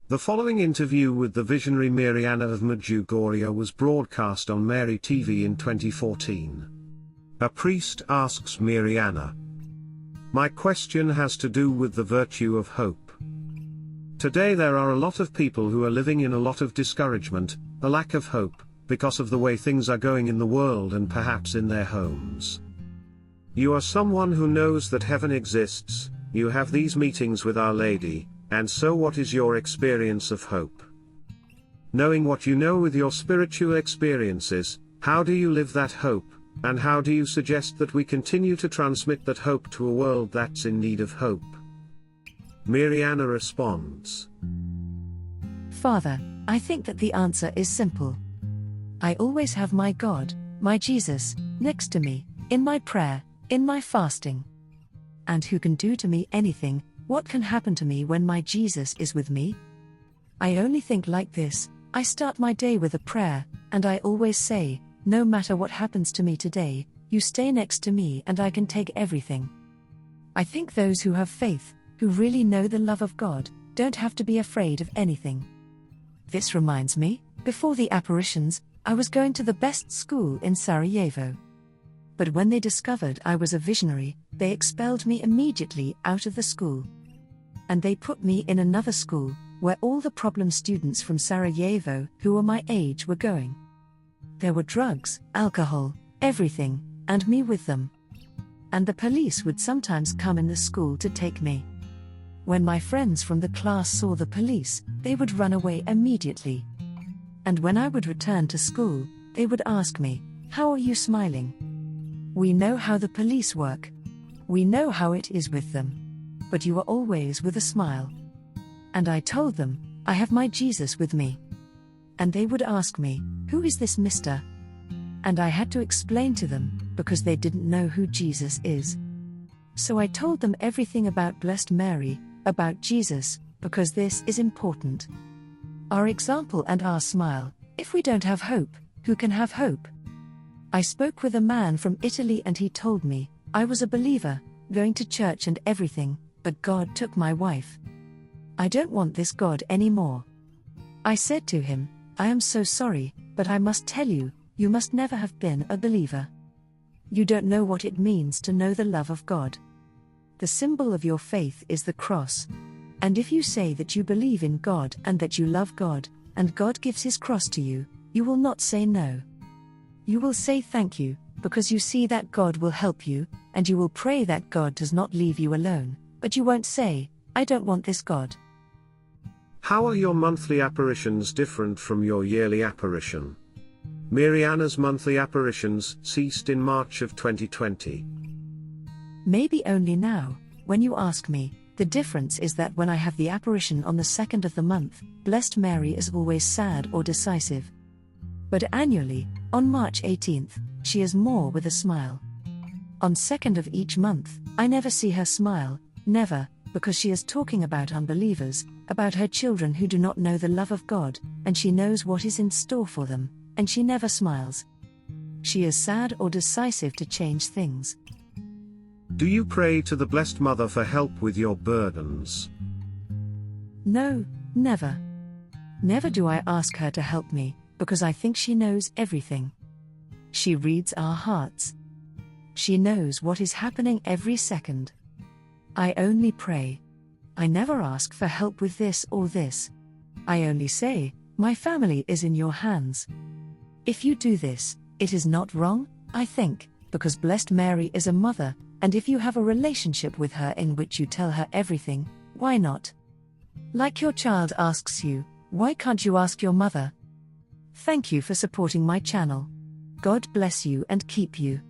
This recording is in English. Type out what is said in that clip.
The following interview with the visionary Mirjana of Medjugorje was broadcast on Mary TV in 2014. A priest asks Mirjana, "My question has to do with the virtue of hope. Today there are a lot of people who are living in a lot of discouragement, a lack of hope, because of the way things are going in the world and perhaps in their homes. You are someone who knows that heaven exists, you have these meetings with Our Lady, and so what is your experience of hope? Knowing what you know with your spiritual experiences, how do you live that hope, and how do you suggest that we continue to transmit that hope to a world that's in need of hope?" Mirjana responds, "Father, I think that the answer is simple. I always have my God, my Jesus, next to me, in my prayer, in my fasting. And who can do to me anything? What can happen to me when my Jesus is with me? I only think like this. I start my day with a prayer, and I always say, no matter what happens to me today, you stay next to me and I can take everything. I think those who have faith, who really know the love of God, don't have to be afraid of anything. This reminds me, before the apparitions, I was going to the best school in Sarajevo. But when they discovered I was a visionary, they expelled me immediately out of the school. And they put me in another school, where all the problem students from Sarajevo who were my age were going. There were drugs, alcohol, everything, and me with them. And the police would sometimes come in the school to take me. When my friends from the class saw the police, they would run away immediately. And when I would return to school, they would ask me, 'How are you smiling? We know how the police work. We know how it is with them. But you are always with a smile.' And I told them, 'I have my Jesus with me.' And they would ask me, 'Who is this mister?' And I had to explain to them, because they didn't know who Jesus is. So I told them everything about Blessed Mary, about Jesus, because this is important. Our example and our smile. If we don't have hope, who can have hope?" I spoke with a man from Italy and he told me, I was a believer, going to church and everything, but God took my wife. I don't want this God anymore. I said to him, I am so sorry, but I must tell you, you must never have been a believer. You don't know what it means to know the love of God. The symbol of your faith is the cross. And if you say that you believe in God and that you love God, and God gives his cross to you, you will not say no. You will say thank you, because you see that God will help you, and you will pray that God does not leave you alone, but you won't say, I don't want this God. How are your monthly apparitions different from your yearly apparition? Mirjana's monthly apparitions ceased in March of 2020. Maybe only now, when you ask me. The difference is that when I have the apparition on the 2nd of the month, Blessed Mary is always sad or decisive. But annually, on March 18th, she is more with a smile. On 2nd of each month, I never see her smile, never, because she is talking about unbelievers, about her children who do not know the love of God, and she knows what is in store for them, and she never smiles. She is sad or decisive to change things. Do you pray to the Blessed Mother for help with your burdens? No, never. Never do I ask her to help me, because I think she knows everything. She reads our hearts. She knows what is happening every second. I only pray. I never ask for help with this or this. I only say, my family is in your hands. If you do this, it is not wrong, I think, because Blessed Mary is a mother, and if you have a relationship with her in which you tell her everything, why not? Like your child asks you, why can't you ask your mother? Thank you for supporting my channel. God bless you and keep you.